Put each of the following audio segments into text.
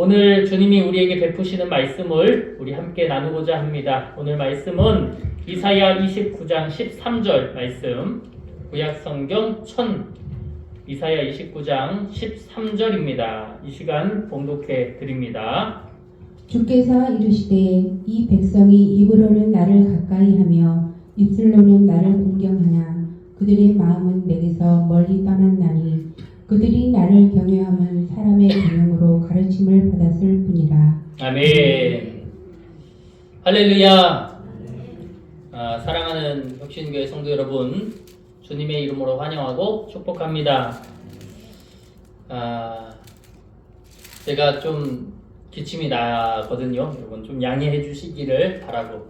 오늘 주님이 우리에게 베푸시는 말씀을 우리 함께 나누고자 합니다. 오늘 말씀은 이사야 29장 13절 말씀, 구약성경 이사야 29장 13절입니다. 이 시간 봉독해 드립니다. 주께서 이르시되 이 백성이 입으로는 나를 가까이하며 입술로는 나를 공경하나 그들의 마음은 내게서 멀리 떠났나니 그들이 나를 경외함은 사람의 경영으로 가르침을 받았을 뿐이라. 아멘. 할렐루야. 사랑하는 혁신교회 성도 여러분, 주님의 이름으로 환영하고 축복합니다. 제가 좀 기침이 나거든요. 여러분 좀 양해해 주시기를 바라고,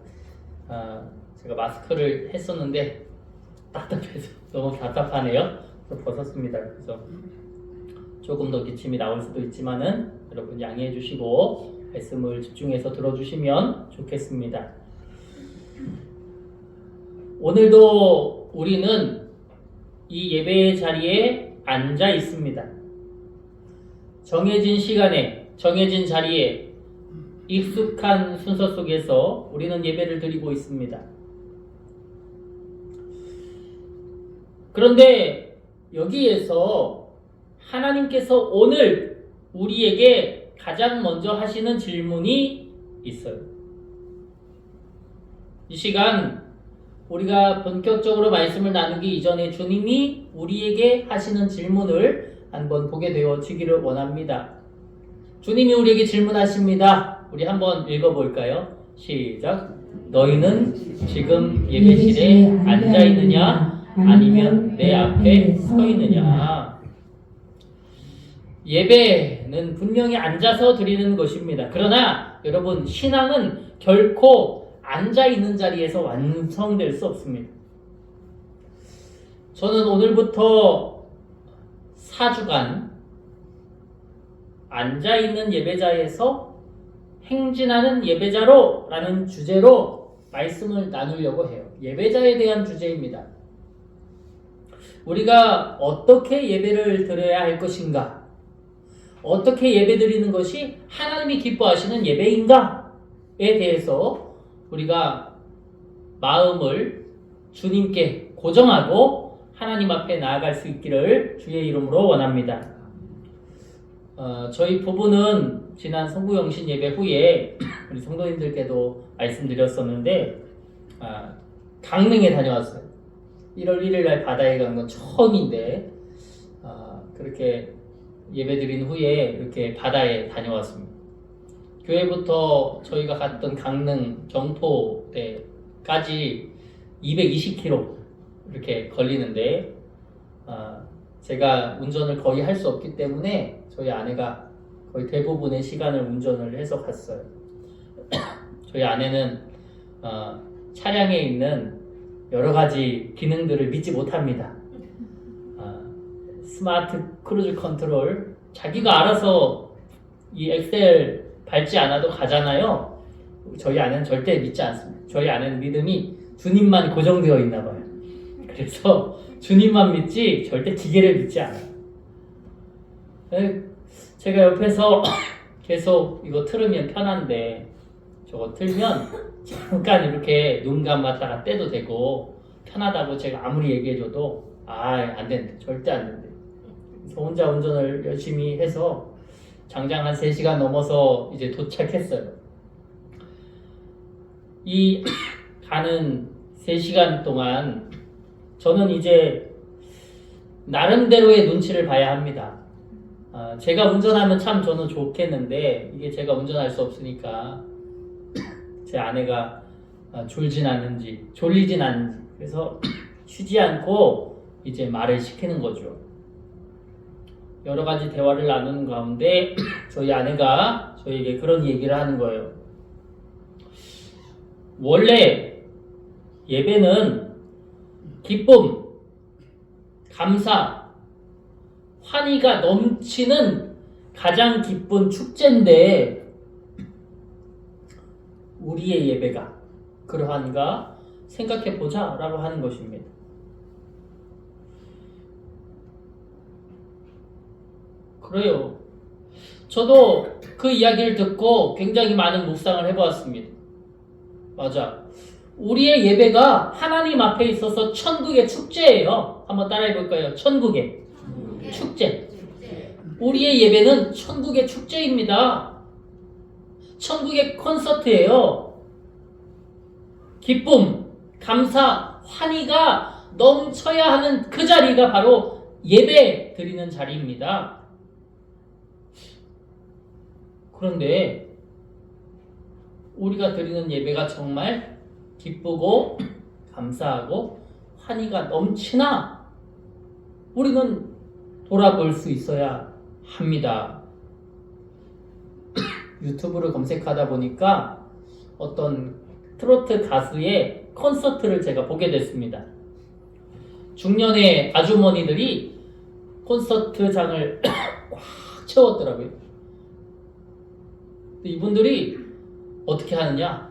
제가 마스크를 했었는데 답답해서 너무 답답하네요. 그래서 벗었습니다. 그래서 조금 더 기침이 나올 수도 있지만은 여러분 양해해 주시고 말씀을 집중해서 들어주시면 좋겠습니다. 오늘도 우리는 이 예배의 자리에 앉아 있습니다. 정해진 시간에, 정해진 자리에 익숙한 순서 속에서 우리는 예배를 드리고 있습니다. 그런데 여기에서 하나님께서 오늘 우리에게 가장 먼저 하시는 질문이 있어요. 이 시간 우리가 본격적으로 말씀을 나누기 이전에 주님이 우리에게 하시는 질문을 한번 보게 되어지기를 원합니다. 주님이 우리에게 질문하십니다. 우리 한번 읽어볼까요? 시작. 너희는 지금 예배실에 앉아 있느냐? 아니면 내 앞에 서 있느냐? 예배는 분명히 앉아서 드리는 것입니다. 그러나 여러분, 신앙은 결코 앉아 있는 자리에서 완성될 수 없습니다. 저는 오늘부터 4주간 앉아 있는 예배자에서 행진하는 예배자로 라는 주제로 말씀을 나누려고 해요. 예배자에 대한 주제입니다. 우리가 어떻게 예배를 드려야 할 것인가? 어떻게 예배 드리는 것이 하나님이 기뻐하시는 예배인가에 대해서 우리가 마음을 주님께 고정하고 하나님 앞에 나아갈 수 있기를 주의 이름으로 원합니다. 저희 부부는 지난 성부영신 예배 후에 우리 성도님들께도 말씀드렸었는데 강릉에 다녀왔어요. 1월 1일 날 바다에 간 건 처음인데 그렇게 예배드린 후에 이렇게 바다에 다녀왔습니다. 교회부터 저희가 갔던 강릉 경포대까지 220km 이렇게 걸리는데 제가 운전을 거의 할 수 없기 때문에 저희 아내가 거의 대부분의 시간을 운전을 해서 갔어요. 저희 아내는 차량에 있는 여러 가지 기능들을 믿지 못합니다. 스마트 크루즈 컨트롤, 자기가 알아서 이 엑셀 밟지 않아도 가잖아요. 저희 아내는 절대 믿지 않습니다. 저희 아내는 믿음이 주님만 고정되어 있나 봐요. 그래서 주님만 믿지 절대 기계를 믿지 않아요. 제가 옆에서 계속 이거 틀으면 편한데 저거 틀면 잠깐 이렇게 눈 감았다가 떼도 되고 편하다고 제가 아무리 얘기해줘도 안 된대. 절대 안 된대. 그래서 혼자 운전을 열심히 해서 장장 한 3시간 넘어서 이제 도착했어요. 이 가는 3시간 동안 저는 이제 나름대로의 눈치를 봐야 합니다. 제가 운전하면 참 저는 좋겠는데 이게 제가 운전할 수 없으니까 제 아내가 졸진 않는지 졸리진 않는지 그래서 쉬지 않고 이제 말을 시키는 거죠. 여러 가지 대화를 나누는 가운데 저희 아내가 저에게 그런 얘기를 하는 거예요. 원래 예배는 기쁨, 감사, 환희가 넘치는 가장 기쁜 축제인데 우리의 예배가 그러한가 생각해보자 라고 하는 것입니다. 그래요. 저도 그 이야기를 듣고 굉장히 많은 묵상을 해보았습니다. 맞아. 우리의 예배가 하나님 앞에 있어서 천국의 축제예요. 한번 따라해볼까요? 천국의 축제. 우리의 예배는 천국의 축제입니다. 천국의 콘서트예요. 기쁨, 감사, 환희가 넘쳐야 하는 그 자리가 바로 예배 드리는 자리입니다. 그런데 우리가 드리는 예배가 정말 기쁘고 감사하고 환희가 넘치나 우리는 돌아볼 수 있어야 합니다. 유튜브를 검색하다 보니까 어떤 트로트 가수의 콘서트를 제가 보게 됐습니다. 중년의 아주머니들이 콘서트장을 꽉 채웠더라고요. 이분들이 어떻게 하느냐?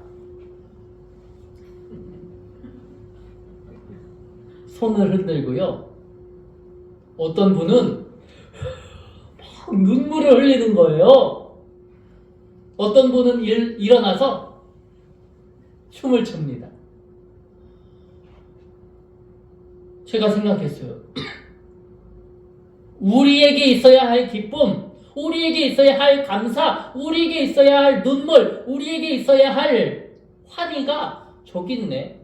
손을 흔들고요. 어떤 분은 막 눈물을 흘리는 거예요. 어떤 분은 일어나서 춤을 춥니다. 제가 생각했어요. 우리에게 있어야 할 기쁨, 우리에게 있어야 할 감사, 우리에게 있어야 할 눈물, 우리에게 있어야 할 환희가 저기 있네.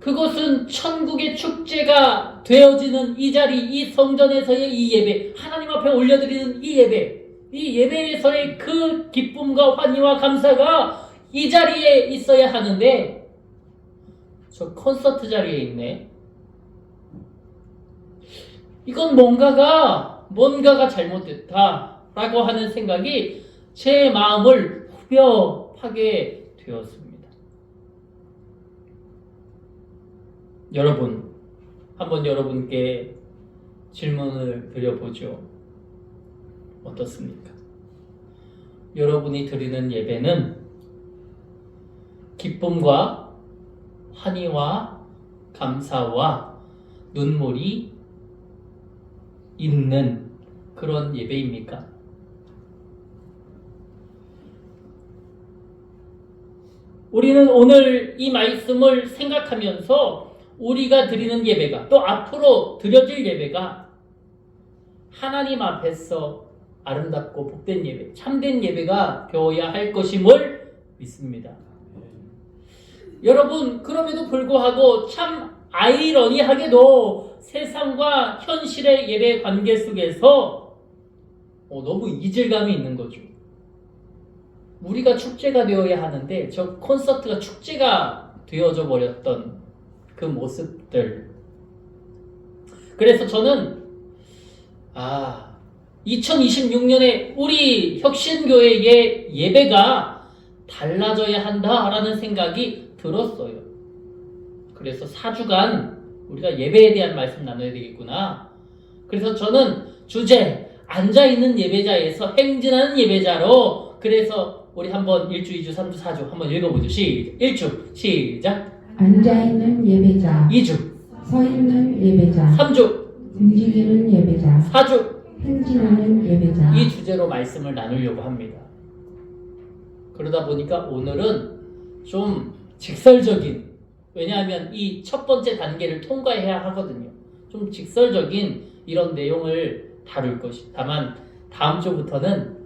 그것은 천국의 축제가 되어지는 이 자리, 이 성전에서의 이 예배, 하나님 앞에 올려드리는 이 예배, 이 예배에서의 그 기쁨과 환희와 감사가 이 자리에 있어야 하는데 저 콘서트 자리에 있네. 이건 뭔가가 잘못됐다라고 하는 생각이 제 마음을 후벼파게 되었습니다. 여러분, 한번 여러분께 질문을 드려보죠. 어떻습니까? 여러분이 드리는 예배는 기쁨과 환희와 감사와 눈물이 있는 그런 예배입니까? 우리는 오늘 이 말씀을 생각하면서 우리가 드리는 예배가 또 앞으로 드려질 예배가 하나님 앞에서 아름답고 복된 예배, 참된 예배가 되어야 할 것임을 믿습니다. 여러분, 그럼에도 불구하고 참 아이러니하게도 세상과 현실의 예배 관계 속에서 너무 이질감이 있는 거죠. 우리가 축제가 되어야 하는데 저 콘서트가 축제가 되어져 버렸던 그 모습들. 그래서 저는 2026년에 우리 혁신교회의 예배가 달라져야 한다라는 생각이 들었어요. 그래서 4주간 우리가 예배에 대한 말씀 나눠야 되겠구나. 그래서 저는 주제 앉아있는 예배자에서 행진하는 예배자로, 그래서 우리 한번 1주, 2주, 3주, 4주 한번 읽어보죠. 1주 시작. 앉아있는 예배자, 2주, 서 있는 예배자, 3주, 움직이는 예배자, 4주. 행진하는 예배자. 이 주제로 말씀을 나누려고 합니다. 그러다 보니까 오늘은 좀 직설적인, 왜냐하면 이 첫 번째 단계를 통과해야 하거든요. 좀 직설적인 이런 내용을 다룰 것이. 다만 다음 주부터는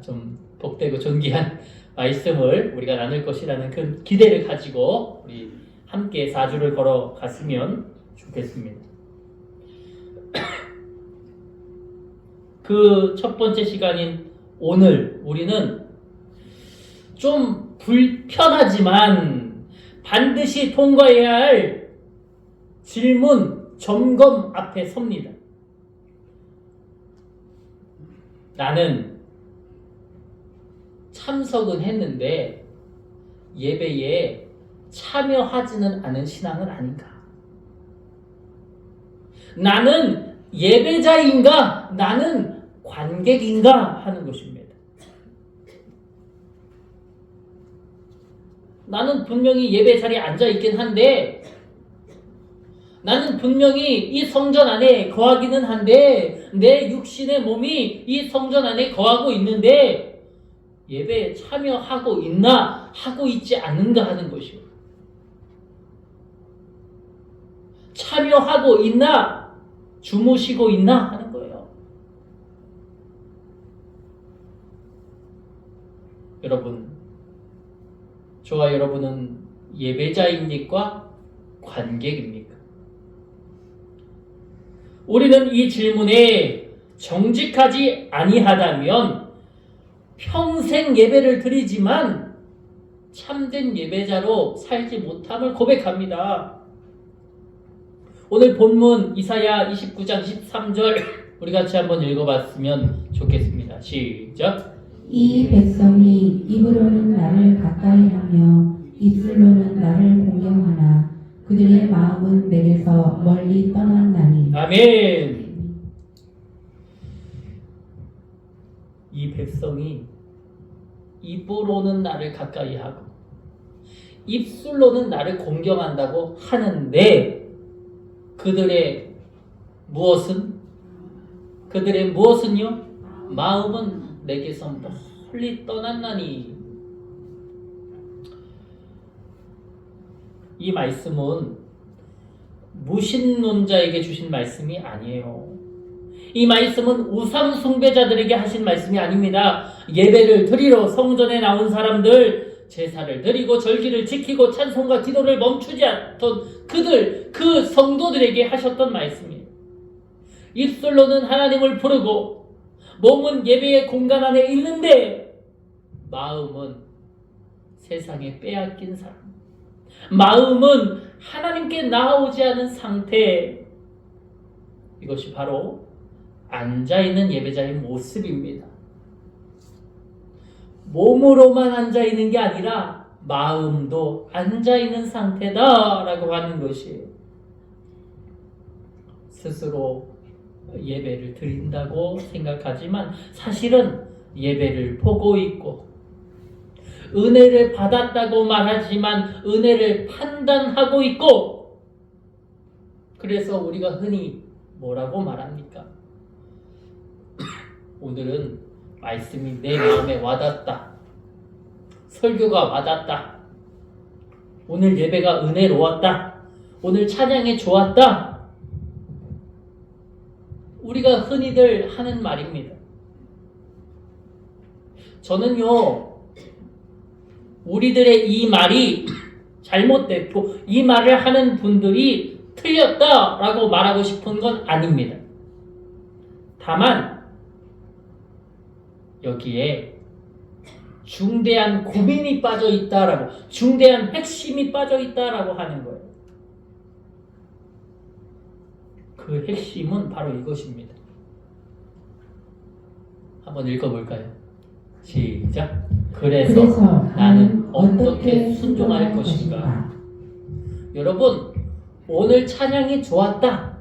좀 복되고 존귀한 말씀을 우리가 나눌 것이라는 큰 기대를 가지고 우리 함께 4주를 걸어갔으면 좋겠습니다. 그 첫 번째 시간인 오늘 우리는 좀 불편하지만 반드시 통과해야 할 질문, 점검 앞에 섭니다. 나는 참석은 했는데 예배에 참여하지는 않은 신앙은 아닌가? 나는 예배자인가? 나는 관객인가? 하는 것입니다. 나는 분명히 예배 자리에 앉아 있긴 한데 나는 분명히 이 성전 안에 거하기는 한데 내 육신의 몸이 이 성전 안에 거하고 있는데 예배에 참여하고 있나 하고 있지 않는가 하는 것이요. 참여하고 있나 주무시고 있나 하는 거예요. 여러분, 저와 여러분은 예배자입니까? 관객입니까? 우리는 이 질문에 정직하지 아니하다면 평생 예배를 드리지만 참된 예배자로 살지 못함을 고백합니다. 오늘 본문 이사야 29장 13절 우리 같이 한번 읽어봤으면 좋겠습니다. 시작. 이 백성이 입으로는 나를 가까이하며 입술로는 나를 공경하나 그들의 마음은 내게서 멀리 떠났나니. 아멘. 이 백성이 입으로는 나를 가까이하고 입술로는 나를 공경한다고 하는데 그들의 무엇은요? 마음은 내게서 멀리 떠났나니. 이 말씀은 무신론자에게 주신 말씀이 아니에요. 이 말씀은 우상 숭배자들에게 하신 말씀이 아닙니다. 예배를 드리러 성전에 나온 사람들, 제사를 드리고 절기를 지키고 찬송과 기도를 멈추지 않던 그 성도들에게 하셨던 말씀이에요. 입술로는 하나님을 부르고 몸은 예배의 공간 안에 있는데 마음은 세상에 빼앗긴 사람, 마음은 하나님께 나아오지 않은 상태. 이것이 바로 앉아있는 예배자의 모습입니다. 몸으로만 앉아있는 게 아니라 마음도 앉아있는 상태다라고 하는 것이에요. 스스로 예배를 드린다고 생각하지만 사실은 예배를 보고 있고 은혜를 받았다고 말하지만 은혜를 판단하고 있고, 그래서 우리가 흔히 뭐라고 말합니까? 오늘은 말씀이 내 마음에 와닿다. 설교가 와닿다. 오늘 예배가 은혜로웠다. 오늘 찬양이 좋았다. 우리가 흔히들 하는 말입니다. 저는요, 우리들의 이 말이 잘못됐고 이 말을 하는 분들이 틀렸다라고 말하고 싶은 건 아닙니다. 다만 여기에 중대한 고민이 빠져 있다라고, 중대한 핵심이 빠져 있다라고 하는 거예요. 그 핵심은 바로 이것입니다. 한번 읽어볼까요? 시작. 그래서 나는 어떻게 순종할 것인가? 여러분, 오늘 찬양이 좋았다.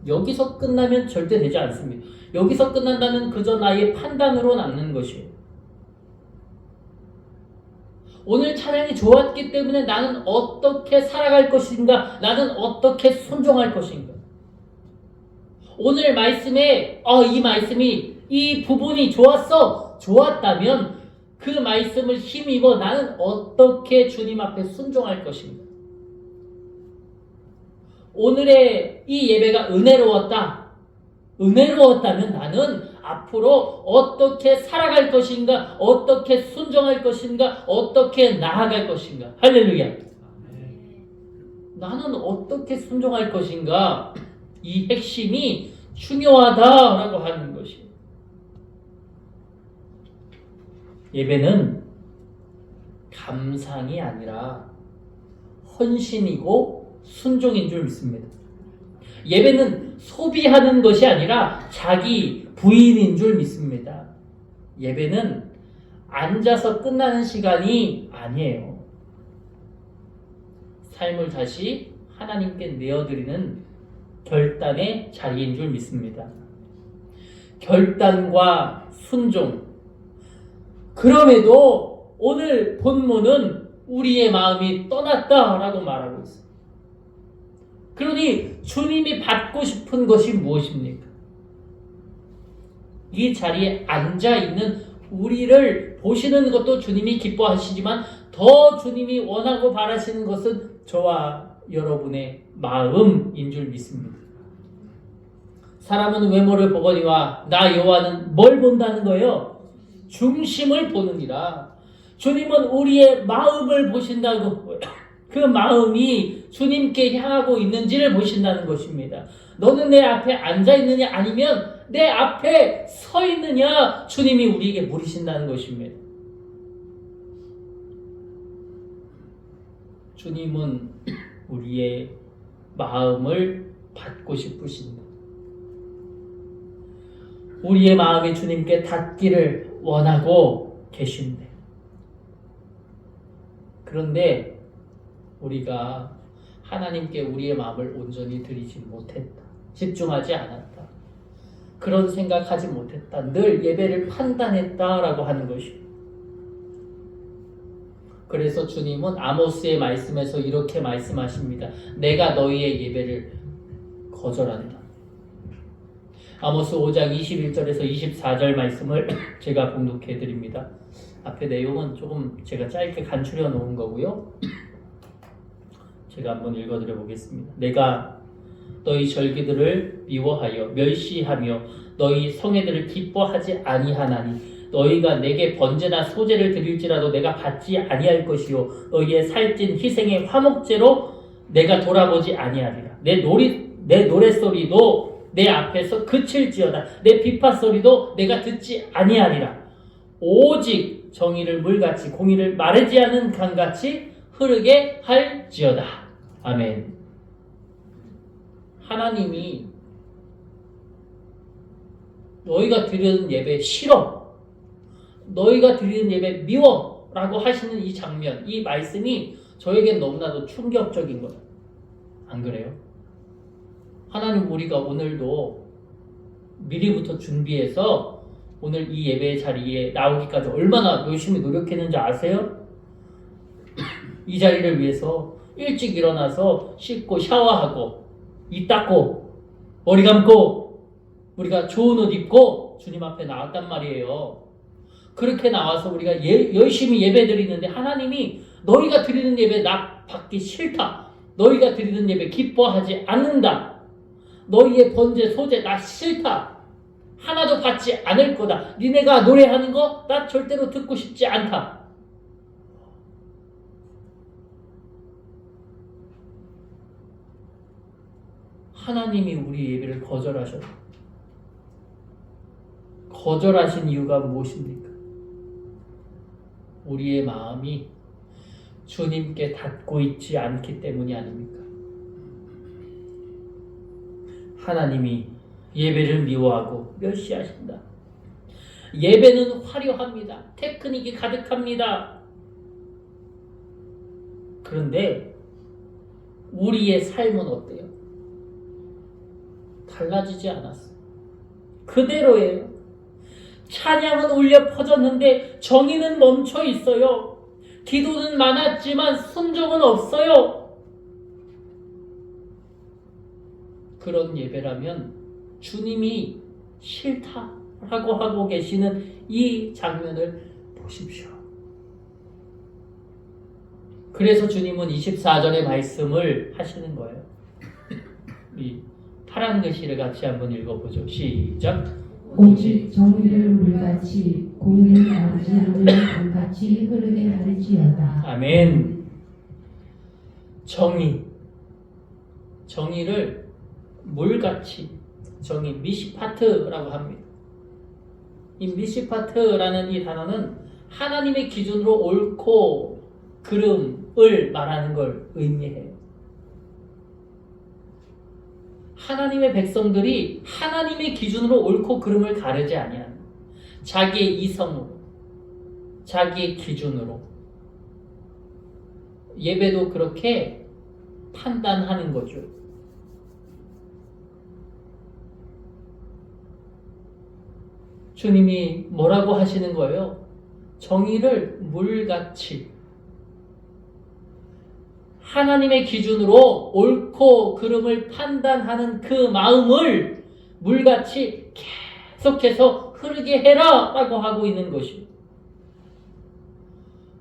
여기서 끝나면 절대 되지 않습니다. 여기서 끝난다면 그저 나의 판단으로 남는 것이에요. 오늘 찬양이 좋았기 때문에 나는 어떻게 살아갈 것인가? 나는 어떻게 순종할 것인가? 오늘 말씀에 이 말씀이 이 부분이 좋았다면 그 말씀을 힘입어 나는 어떻게 주님 앞에 순종할 것인가? 오늘의 이 예배가 은혜로웠다면 나는 앞으로 어떻게 살아갈 것인가? 어떻게 순종할 것인가? 어떻게 나아갈 것인가? 할렐루야. 나는 어떻게 순종할 것인가? 이 핵심이 중요하다라고 하는 것이. 예배는 감상이 아니라 헌신이고 순종인 줄 믿습니다. 예배는 소비하는 것이 아니라 자기 부인인 줄 믿습니다. 예배는 앉아서 끝나는 시간이 아니에요. 삶을 다시 하나님께 내어드리는 결단의 자리인 줄 믿습니다. 결단과 순종. 그럼에도 오늘 본문은 우리의 마음이 떠났다라고 말하고 있어요. 그러니 주님이 받고 싶은 것이 무엇입니까? 이 자리에 앉아있는 우리를 보시는 것도 주님이 기뻐하시지만 더 주님이 원하고 바라시는 것은 저와 여러분의 마음인 줄 믿습니다. 사람은 외모를 보거니와 나 여호와는 뭘 본다는 거예요? 중심을 보느니라. 주님은 우리의 마음을 보신다고, 그 마음이 주님께 향하고 있는지를 보신다는 것입니다. 너는 내 앞에 앉아있느냐 아니면 내 앞에 서 있느냐, 주님이 우리에게 물으신다는 것입니다. 주님은 우리의 마음을 받고 싶으십니다. 우리의 마음이 주님께 닿기를 원하고 계신데, 그런데 우리가 하나님께 우리의 마음을 온전히 드리지 못했다. 집중하지 않았다. 그런 생각하지 못했다. 늘 예배를 판단했다라고 하는 것입니다. 그래서 주님은 아모스의 말씀에서 이렇게 말씀하십니다. 내가 너희의 예배를 거절한다. 아모스 5장 21절에서 24절 말씀을 제가 봉독해 드립니다. 앞에 내용은 조금 제가 짧게 간추려 놓은 거고요. 제가 한번 읽어 드려 보겠습니다. 내가 너희 절기들을 미워하여 멸시하며 너희 성회들을 기뻐하지 아니하나니 너희가 내게 번제나 소제를 드릴지라도 내가 받지 아니할 것이요 너희의 살찐 희생의 화목제로 내가 돌아보지 아니하리라. 내 노랫소리도 내 앞에서 그칠지어다. 내 비파소리도 내가 듣지 아니하리라. 오직 정의를 물같이 공의를 마르지 않은 강같이 흐르게 할지어다. 아멘. 하나님이 너희가 드리는 예배 싫어, 너희가 드리는 예배 미워 라고 하시는 이 장면, 이 말씀이 저에겐 너무나도 충격적인 거예요. 안 그래요? 하나님, 우리가 오늘도 미리부터 준비해서 오늘 이 예배 자리에 나오기까지 얼마나 열심히 노력했는지 아세요? 이 자리를 위해서 일찍 일어나서 씻고 샤워하고 입 닦고 머리 감고 우리가 좋은 옷 입고 주님 앞에 나왔단 말이에요. 그렇게 나와서 우리가 열심히 예배 드리는데 하나님이 너희가 드리는 예배 나 받기 싫다. 너희가 드리는 예배 기뻐하지 않는다. 너희의 번제 소제 나 싫다. 하나도 받지 않을 거다. 니네가 노래하는 거 나 절대로 듣고 싶지 않다. 하나님이 우리 예배를 거절하셨다. 거절하신 이유가 무엇입니까? 우리의 마음이 주님께 닿고 있지 않기 때문이 아닙니까? 하나님이 예배를 미워하고 멸시하신다. 예배는 화려합니다. 테크닉이 가득합니다. 그런데 우리의 삶은 어때요? 달라지지 않았어요. 그대로예요. 찬양은 울려 퍼졌는데 정의는 멈춰 있어요. 기도는 많았지만 순종은 없어요. 그런 예배라면 주님이 싫다라고 하고 계시는 이 장면을 보십시오. 그래서 주님은 24절의 말씀을 하시는 거예요. 이 파란 글씨를 같이 한번 읽어보죠. 시작. 오직 정의를 물같이 공의를 마르지 않는 강같이 흐르게 하를지어다. 아멘. 정의를 물같이, 정의 미시파트라고 합니다. 이 미시파트라는 이 단어는 하나님의 기준으로 옳고 그름을 말하는 걸 의미해요. 하나님의 백성들이 하나님의 기준으로 옳고 그름을 가르지 아니하는, 자기의 이성으로, 자기의 기준으로 예배도 그렇게 판단하는 거죠. 주님이 뭐라고 하시는 거예요? 정의를 물같이, 하나님의 기준으로 옳고 그름을 판단하는 그 마음을 물같이 계속해서 흐르게 해라 라고 하고 있는 것입니다.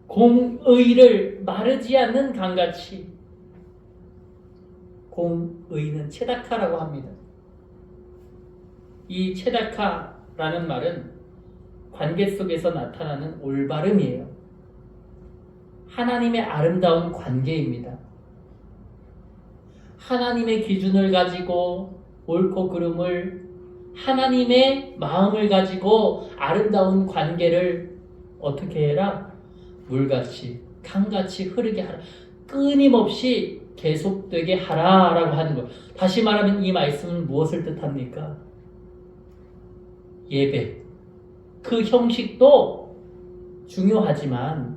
공의를 마르지 않는 강같이. 공의는 체다카라고 합니다. 이 체다카라는 말은 관계 속에서 나타나는 올바름이에요. 하나님의 아름다운 관계입니다. 하나님의 기준을 가지고 옳고 그름을, 하나님의 마음을 가지고 아름다운 관계를 어떻게 해라? 물같이, 강같이 흐르게 하라. 끊임없이 계속되게 하라라고 하는 거예요. 다시 말하면 이 말씀은 무엇을 뜻합니까? 예배. 그 형식도 중요하지만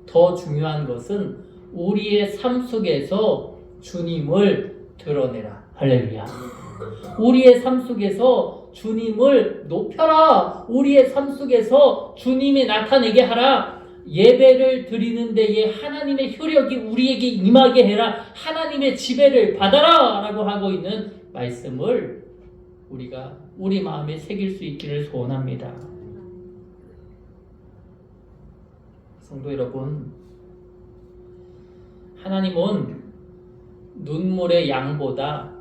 더 중요한 것은 우리의 삶 속에서 주님을 드러내라. 할렐루야. 우리의 삶 속에서 주님을 높여라. 우리의 삶 속에서 주님이 나타내게 하라. 예배를 드리는 데에 하나님의 효력이 우리에게 임하게 해라. 하나님의 지배를 받아라 라고 하고 있는 말씀을 우리가 우리 마음에 새길 수 있기를 소원합니다. 성도 여러분, 하나님은 눈물의 양보다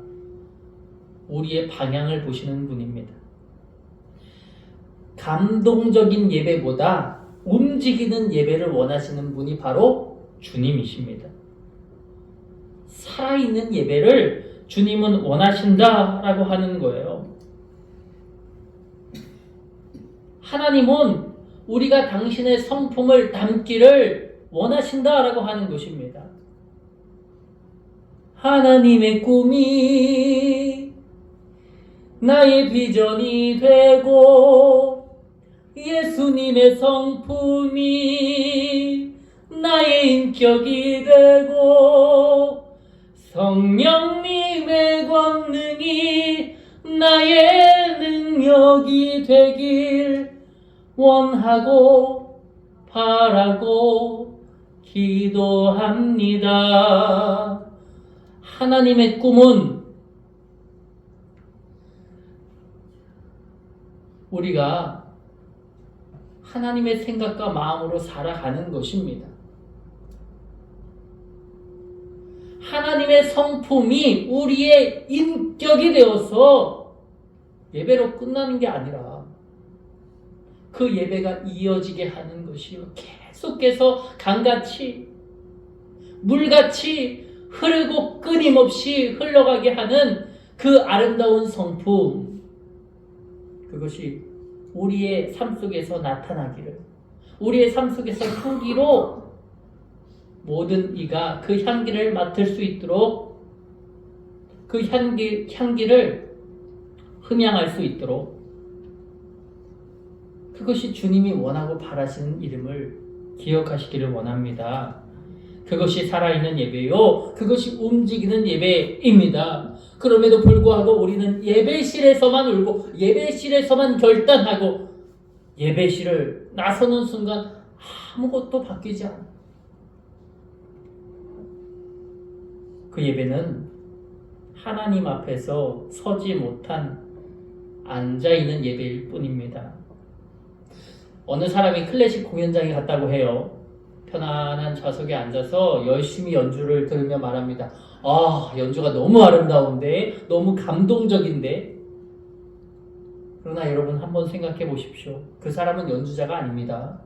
우리의 방향을 보시는 분입니다. 감동적인 예배보다 움직이는 예배를 원하시는 분이 바로 주님이십니다. 살아있는 예배를 주님은 원하신다라고 하는 거예요. 하나님은 우리가 당신의 성품을 담기를 원하신다라고 하는 것입니다. 하나님의 꿈이 나의 비전이 되고 예수님의 성품이 나의 인격이 되고 성령님의 권능이 나의 능력이 되길 원하고 바라고 기도합니다. 하나님의 꿈은 우리가 하나님의 생각과 마음으로 살아가는 것입니다. 하나님의 성품이 우리의 인격이 되어서 예배로 끝나는 게 아니라 그 예배가 이어지게 하는 것이요. 계속해서 강같이 물같이 흐르고 끊임없이 흘러가게 하는 그 아름다운 성품, 그것이 우리의 삶 속에서 나타나기를, 우리의 삶 속에서 향기로 모든 이가 그 향기를 맡을 수 있도록, 그 향기를 흠양할 수 있도록, 그것이 주님이 원하고 바라시는 이름을 기억하시기를 원합니다. 그것이 살아있는 예배요, 그것이 움직이는 예배입니다. 그럼에도 불구하고 우리는 예배실에서만 울고 예배실에서만 결단하고 예배실을 나서는 순간 아무것도 바뀌지 않아. 그 예배는 하나님 앞에서 서지 못한 앉아있는 예배일 뿐입니다. 어느 사람이 클래식 공연장에 갔다고 해요. 편안한 좌석에 앉아서 열심히 연주를 들으며 말합니다. 아, 연주가 너무 아름다운데, 너무 감동적인데. 그러나 여러분 한번 생각해 보십시오. 그 사람은 연주자가 아닙니다.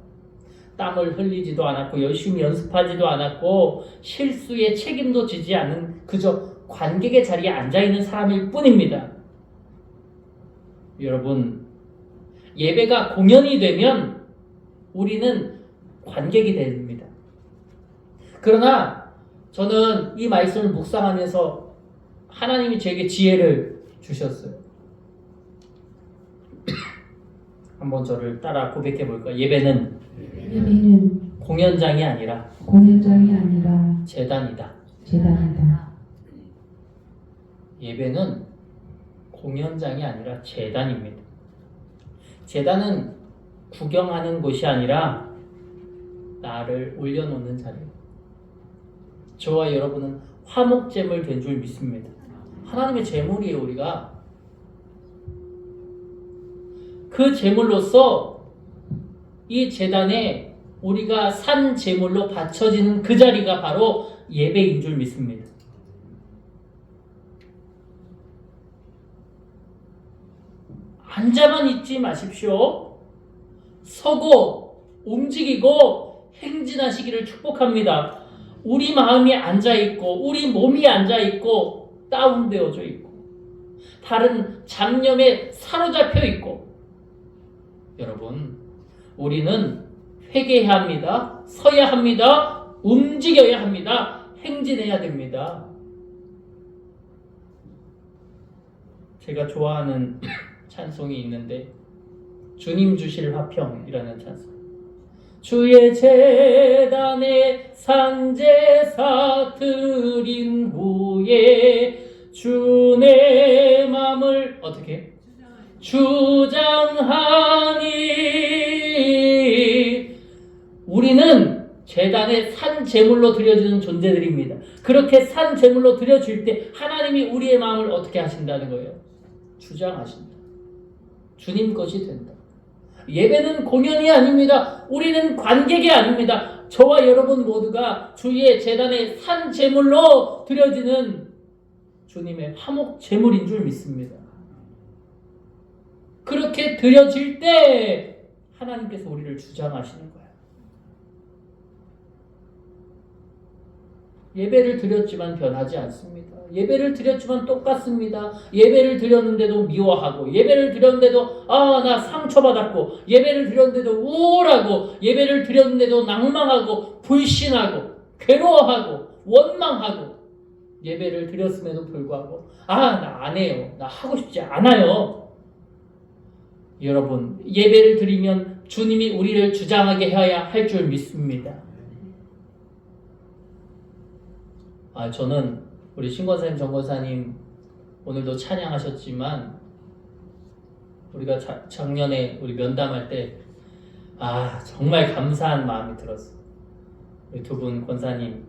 땀을 흘리지도 않았고 열심히 연습하지도 않았고 실수에 책임도 지지 않는 그저 관객의 자리에 앉아있는 사람일 뿐입니다. 여러분, 예배가 공연이 되면 우리는 관객이 됩니다. 그러나 저는 이 말씀을 묵상하면서 하나님이 제게 지혜를 주셨어요. 한번 저를 따라 고백해 볼까요? 예배는 공연장이 아니라 재단이다. 예배는 공연장이 아니라 재단입니다. 재단은 구경하는 곳이 아니라 나를 올려놓는 자리예요. 저와 여러분은 화목제물 된 줄 믿습니다. 하나님의 제물이에요, 우리가. 그 제물로서 이 제단에 우리가 산 제물로 바쳐지는 그 자리가 바로 예배인 줄 믿습니다. 앉아만 있지 마십시오. 서고 움직이고 행진하시기를 축복합니다. 우리 마음이 앉아있고 우리 몸이 앉아있고 다운되어져 있고 다른 잡념에 사로잡혀 있고, 여러분, 우리는 회개해야 합니다. 서야 합니다. 움직여야 합니다. 행진해야 됩니다. 제가 좋아하는 찬송이 있는데 주님 주실 화평이라는 찬송. 주의 제단에 산제사 드린 후에 주의 마음을 어떻게? 주장하니. 우리는 제단에 산 제물로 드려지는 존재들입니다. 그렇게 산 제물로 드려질 때 하나님이 우리의 마음을 어떻게 하신다는 거예요? 주장하신다. 주님 것이 된다. 예배는 공연이 아닙니다. 우리는 관객이 아닙니다. 저와 여러분 모두가 주의 제단에 산 제물로 드려지는 주님의 화목 제물인 줄 믿습니다. 그렇게 드려질 때 하나님께서 우리를 주장하시는 거예요. 예배를 드렸지만 변하지 않습니다. 예배를 드렸지만 똑같습니다. 예배를 드렸는데도 미워하고, 예배를 드렸는데도 나 상처받았고, 예배를 드렸는데도 우울하고, 예배를 드렸는데도 낭망하고, 불신하고, 괴로워하고, 원망하고, 예배를 드렸음에도 불구하고 나 안 해요. 나 하고 싶지 않아요. 여러분, 예배를 드리면 주님이 우리를 주장하게 해야 할 줄 믿습니다. 저는 우리 신권사님, 정권사님 오늘도 찬양하셨지만 우리가 작년에 우리 면담할 때 정말 감사한 마음이 들었어요. 우리 두 분 권사님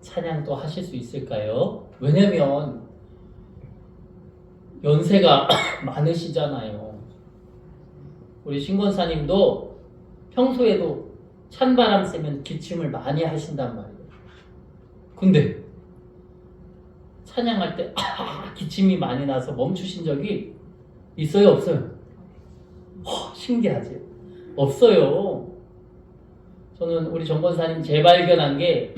찬양 또 하실 수 있을까요? 왜냐면 연세가 많으시잖아요. 우리 신권사님도 평소에도 찬바람 쐬면 기침을 많이 하신단 말이에요. 근데 찬양할 때 기침이 많이 나서 멈추신 적이 있어요, 없어요? 신기하지? 없어요. 저는 우리 정권사님 재발견한 게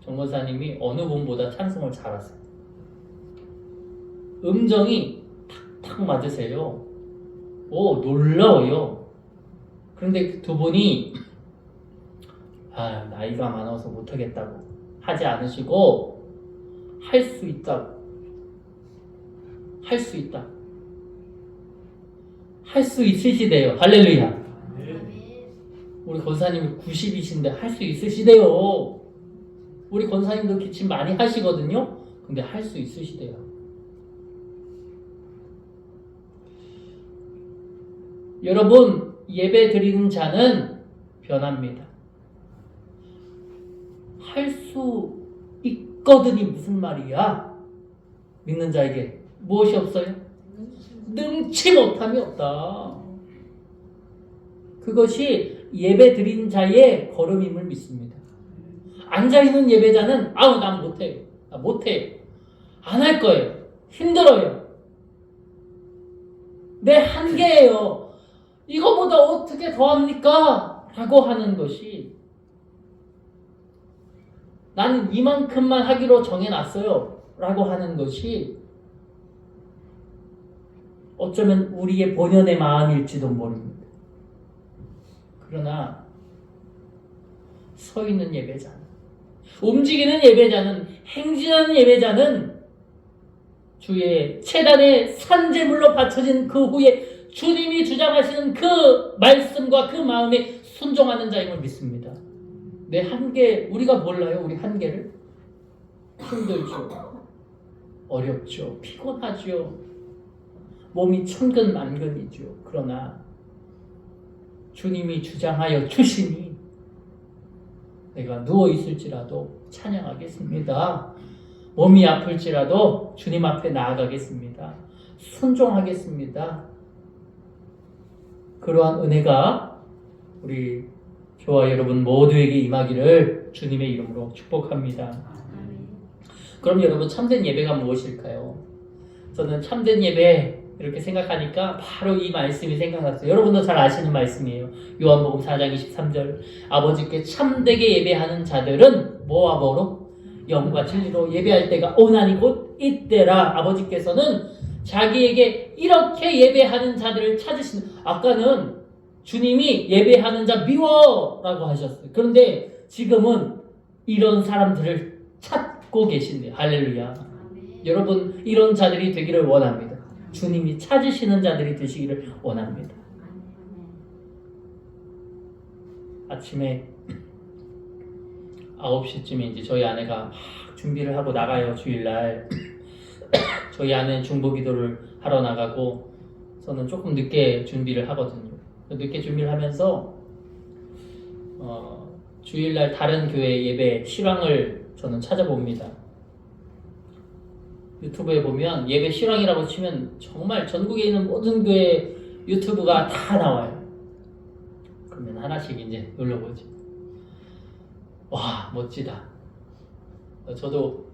정권사님이 어느 분보다 찬송을 잘하세요. 음정이 탁탁 맞으세요. 놀라워요. 그런데 두 분이 나이가 많아서 못하겠다고 하지 않으시고 할 수 있다고, 할 수 있다, 할 수 있으시대요. 할렐루야. 우리 권사님이 90이신데 할 수 있으시대요. 우리 권사님도 기침 많이 하시거든요. 근데 할 수 있으시대요. 여러분, 예배 드리는 자는 변합니다. 할 수 있거든이 무슨 말이야? 믿는 자에게 무엇이 없어요? 능치 못함이 없다. 그것이 예배 드린 자의 걸음임을 믿습니다. 앉아있는 예배자는 난 못해요. 못해요. 안 할 거예요. 힘들어요. 내 한계예요. 이거보다 어떻게 더 합니까? 라고 하는 것이, 나는 이만큼만 하기로 정해놨어요 라고 하는 것이 어쩌면 우리의 본연의 마음일지도 모릅니다. 그러나 서 있는 예배자는, 움직이는 예배자는, 행진하는 예배자는 주의 제단에 산제물로 바쳐진 그 후에 주님이 주장하시는 그 말씀과 그 마음에 순종하는 자임을 믿습니다. 내 한계, 우리가 몰라요? 우리 한계를? 힘들죠. 어렵죠. 피곤하죠. 몸이 천근만근이죠. 그러나 주님이 주장하여 주시니 내가 누워있을지라도 찬양하겠습니다. 몸이 아플지라도 주님 앞에 나아가겠습니다. 순종하겠습니다. 그러한 은혜가 우리 저와 여러분 모두에게 임하기를 주님의 이름으로 축복합니다. 그럼 여러분, 참된 예배가 무엇일까요? 저는 참된 예배 이렇게 생각하니까 바로 이 말씀이 생각났어요. 여러분도 잘 아시는 말씀이에요. 요한복음 4장 23절, 아버지께 참되게 예배하는 자들은 뭐와 뭐로? 영과 진리로 예배할 때가 오나니 곧 이때라. 아버지께서는 자기에게 이렇게 예배하는 자들을 찾으시는, 아까는 주님이 예배하는 자 미워라고 하셨어요. 그런데 지금은 이런 사람들을 찾고 계신대요. 할렐루야. 여러분, 이런 자들이 되기를 원합니다. 주님이 찾으시는 자들이 되시기를 원합니다. 아침에 9시쯤에 이제 저희 아내가 막 준비를 하고 나가요. 주일날 저희 아내는 중보기도를 하러 나가고 저는 조금 늦게 준비를 하거든요. 늦게 준비를 하면서 주일날 다른 교회 예배 실황을 저는 찾아봅니다. 유튜브에 보면 예배 실황이라고 치면 정말 전국에 있는 모든 교회 유튜브가 다 나와요. 그러면 하나씩 이제 눌러보지. 와, 멋지다. 저도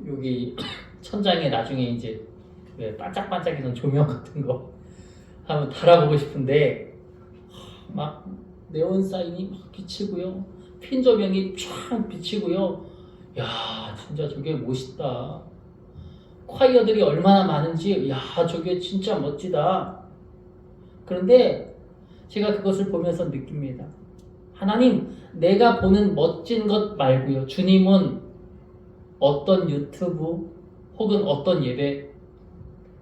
여기 천장에 나중에 이제 반짝반짝이는 조명 같은 거 한번 달아보고 싶은데, 막 네온 사인이 막 비치고요, 핀 조명이 쫙 비치고요. 야, 진짜 저게 멋있다. 콰이어들이 얼마나 많은지, 야, 저게 진짜 멋지다. 그런데 제가 그것을 보면서 느낍니다. 하나님, 내가 보는 멋진 것 말고요, 주님은 어떤 유튜브 혹은 어떤 예배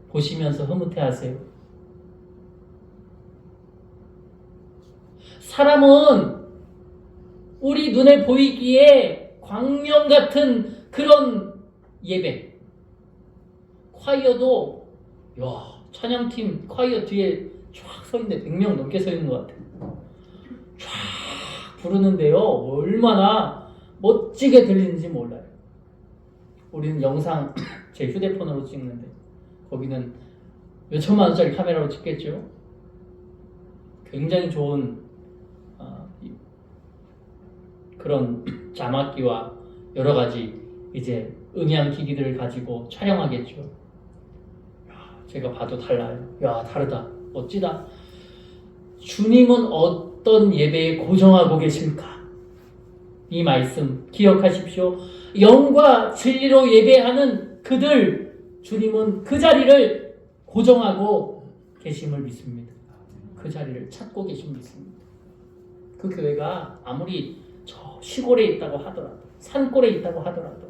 보시면서 흐뭇해하세요? 사람은 우리 눈에 보이기에 광명 같은 그런 예배, 콰이어도, 야, 찬양팀 콰이어 뒤에 쫙 서 있는데 100명 넘게 서 있는 것 같아요. 쫙 부르는데요, 얼마나 멋지게 들리는지 몰라요. 우리는 영상 제 휴대폰으로 찍는데 거기는 몇 천만 원짜리 카메라로 찍겠죠. 굉장히 좋은 그런 자막기와 여러 가지 이제 음향 기기들을 가지고 촬영하겠죠. 야, 제가 봐도 달라요. 야, 다르다. 멋지다. 주님은 어떤 예배에 고정하고 계실까? 이 말씀 기억하십시오. 영과 진리로 예배하는 그들, 주님은 그 자리를 고정하고 계심을 믿습니다. 그 자리를 찾고 계심을 믿습니다. 그 교회가 아무리 저 시골에 있다고 하더라도, 산골에 있다고 하더라도,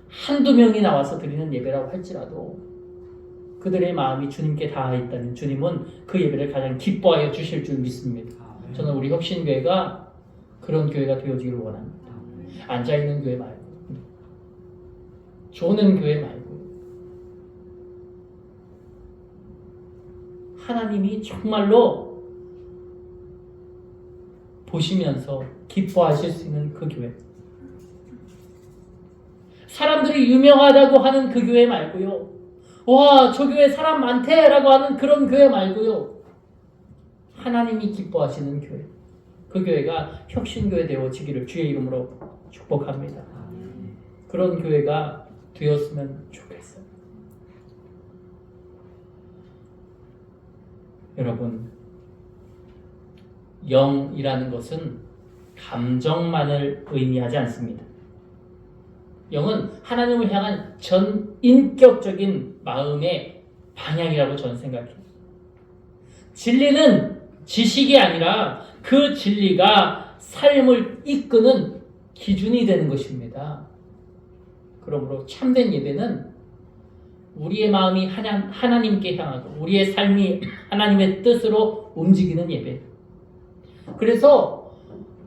한두 명이 나와서 드리는 예배라고 할지라도 그들의 마음이 주님께 닿아 있다면 주님은 그 예배를 가장 기뻐하여 주실 줄 믿습니다. 저는 우리 혁신교회가 그런 교회가 되어지기를 원합니다. 앉아있는 교회 말고, 조는 교회 말고, 하나님이 정말로 보시면서 기뻐하실 수 있는 그 교회, 사람들이 유명하다고 하는 그 교회 말고요, 와, 저 교회 사람 많대 라고 하는 그런 교회 말고요, 하나님이 기뻐하시는 교회, 그 교회가 혁신교회 되어지기를 주의 이름으로 축복합니다. 그런 교회가 되었으면 좋겠어요. 여러분, 영이라는 것은 감정만을 의미하지 않습니다. 영은 하나님을 향한 전인격적인 마음의 방향이라고 저는 생각해요. 진리는 지식이 아니라 그 진리가 삶을 이끄는 기준이 되는 것입니다. 그러므로 참된 예배는 우리의 마음이 하나님께 향하고 우리의 삶이 하나님의 뜻으로 움직이는 예배. 그래서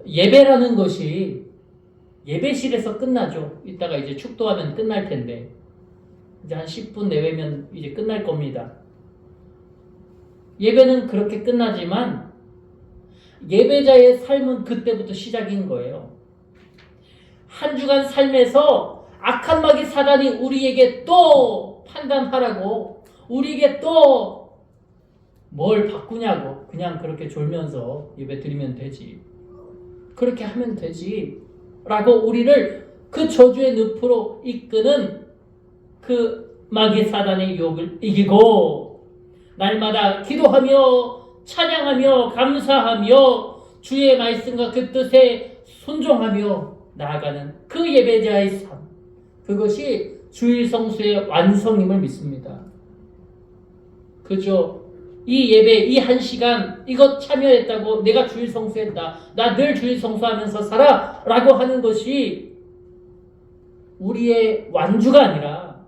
예배라는 것이 예배실에서 끝나죠. 이따가 이제 축도하면 끝날 텐데 이제 한 10분 내외면 이제 끝날 겁니다. 예배는 그렇게 끝나지만 예배자의 삶은 그때부터 시작인 거예요. 한 주간 삶에서 악한 마귀 사단이 우리에게 또 판단하라고, 우리에게 또 뭘 바꾸냐고, 그냥 그렇게 졸면서 예배 드리면 되지, 그렇게 하면 되지 라고 우리를 그 저주의 늪으로 이끄는 그 마귀 사단의 유혹을 이기고 날마다 기도하며 찬양하며 감사하며 주의 말씀과 그 뜻에 순종하며 나아가는 그 예배자의 삶, 그것이 주일 성수의 완성임을 믿습니다. 그죠? 이 예배, 이 한 시간 이것 참여했다고 내가 주일 성수했다, 나 늘 주일 성수하면서 살아 라고 하는 것이 우리의 완주가 아니라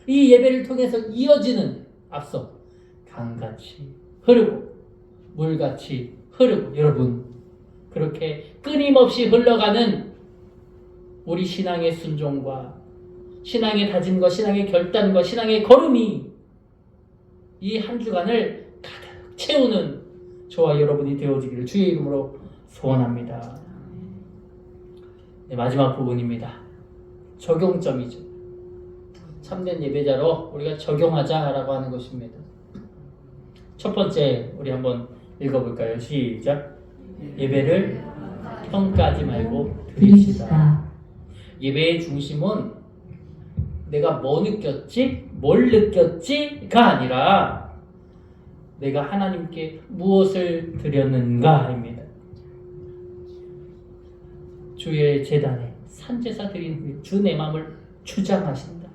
이 예배를 통해서 이어지는, 앞서 강같이 흐르고 물같이 흐르고, 여러분 그렇게 끊임없이 흘러가는 우리 신앙의 순종과 신앙의 다짐과 신앙의 결단과 신앙의 걸음이 이 한 주간을 가득 채우는 저와 여러분이 되어지기를 주의 이름으로 소원합니다. 네, 마지막 부분입니다. 적용점이죠. 참된 예배자로 우리가 적용하자라고 하는 것입니다. 첫 번째, 우리 한번 읽어볼까요? 시작. 예배를 평가하지 말고 드립시다. 예배의 중심은 내가 뭐 느꼈지, 뭘 느꼈지가 아니라 내가 하나님께 무엇을 드렸는가입니다. 주의 제단에 산제사 드린 후에 주 내 마음을 주장하신다.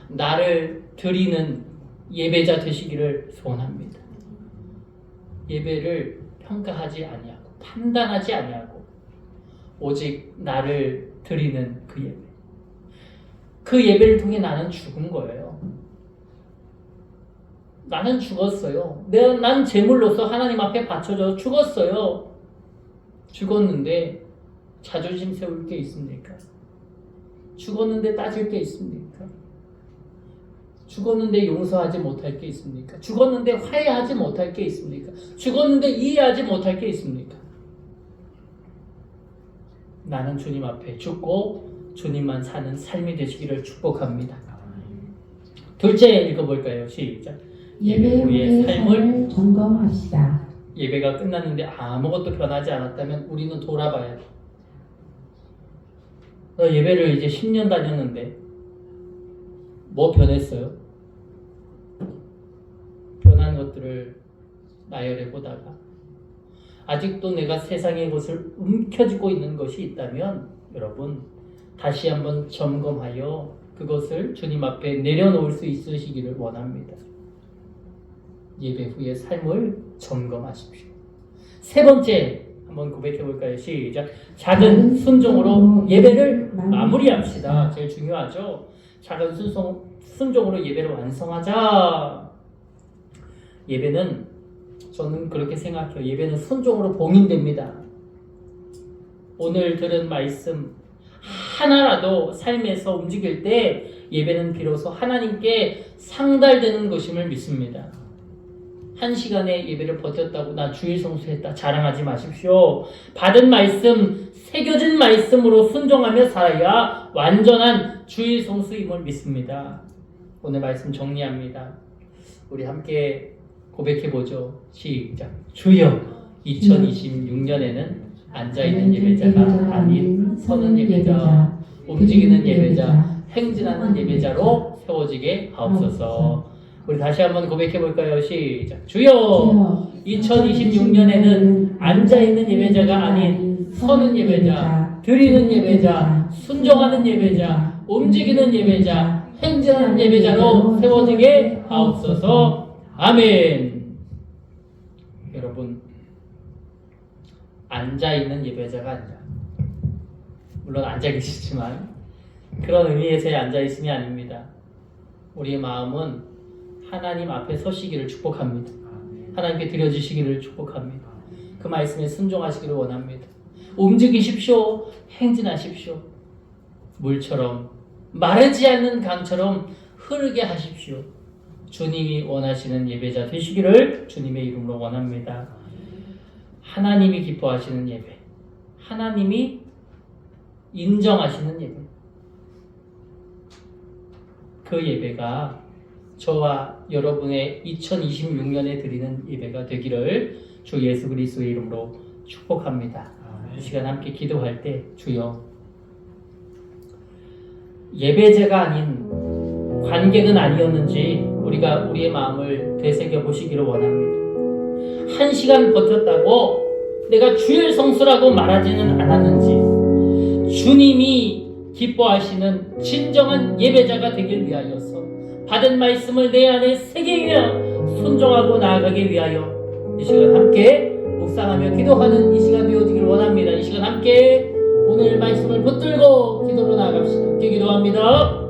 나를 드리는 예배자 되시기를 소원합니다. 예배를 평가하지 아니하고 판단하지 아니하고 오직 나를 드리는 그 예배. 그 예배를 통해 나는 죽은 거예요. 나는 죽었어요. 난 제물로서 하나님 앞에 바쳐져 죽었어요. 죽었는데 자존심 세울 게 있습니까? 죽었는데 따질 게 있습니까? 죽었는데 용서하지 못할 게 있습니까? 죽었는데 화해하지 못할 게 있습니까? 죽었는데 이해하지 못할 게 있습니까? 나는 주님 앞에 죽고 주님만 사는 삶이 되시기를 축복합니다. 둘째 읽어볼까요? 시작. 예배 후의 삶을 점검합시다. 예배가 끝났는데 아무것도 변하지 않았다면 우리는 돌아봐야 돼. 예배를 이제 10년 다녔는데 뭐 변했어요? 변한 것들을 나열해 보다가 아직도 내가 세상의 것을 움켜쥐고 있는 것이 있다면 여러분 다시 한번 점검하여 그것을 주님 앞에 내려놓을 수 있으시기를 원합니다. 예배 후의 삶을 점검하십시오. 세 번째 한번 고백해 볼까요? 시작. 작은 순종으로 예배를 마무리합시다. 제일 중요하죠. 작은 순종으로 예배를 완성하자. 예배는, 저는 그렇게 생각해요. 예배는 순종으로 봉인됩니다. 오늘 들은 말씀 하나라도 삶에서 움직일 때 예배는 비로소 하나님께 상달되는 것임을 믿습니다. 한 시간의 예배를 버텼다고 나 주일 성수했다 자랑하지 마십시오. 받은 말씀, 새겨진 말씀으로 순종하며 살아야 완전한 주일 성수임을 믿습니다. 오늘 말씀 정리합니다. 우리 함께 고백해보죠. 시작. 주여, 2026년에는 앉아있는 예배자가 아닌 서는 예배자, 움직이는 예배자, 행진하는 예배자로 세워지게 하옵소서. 우리 다시 한번 고백해볼까요? 시작. 주여, 2026년에는 앉아있는 예배자가 아닌 서는 예배자, 드리는 예배자, 순종하는 예배자, 움직이는 예배자, 행진하는 예배자로 세워지게 하옵소서. 아멘. 여러분, 앉아있는 예배자가 아니라, 물론 앉아 계시지만 그런 의미에서의 앉아있음이 아닙니다. 우리의 마음은 하나님 앞에 서시기를 축복합니다. 하나님께 드려지시기를 축복합니다. 그 말씀에 순종하시기를 원합니다. 움직이십시오. 행진하십시오. 물처럼, 마르지 않는 강처럼 흐르게 하십시오. 주님이 원하시는 예배자 되시기를 주님의 이름으로 원합니다. 하나님이 기뻐하시는 예배, 하나님이 인정하시는 예배. 그 예배가 저와 여러분의 2026년에 드리는 예배가 되기를 주 예수 그리스도의 이름으로 축복합니다. 이 시간 함께 기도할 때 주여, 예배제가 아닌 관객은 아니었는지 우리가 우리의 마음을 되새겨 보시기를 원합니다. 1시간 버텼다고 내가 주일 성수라고 말하지는 않았는지, 주님이 기뻐하시는 진정한 예배자가 되길 위하여서 받은 말씀을 내 안에 새기기 위하여 순종하고 나아가기 위하여 이 시간 함께 묵상하며 기도하는 이 시간 되어지길 원합니다. 이 시간 함께 오늘 말씀을 붙들고 기도로 나아갑시다. 함께 기도합니다.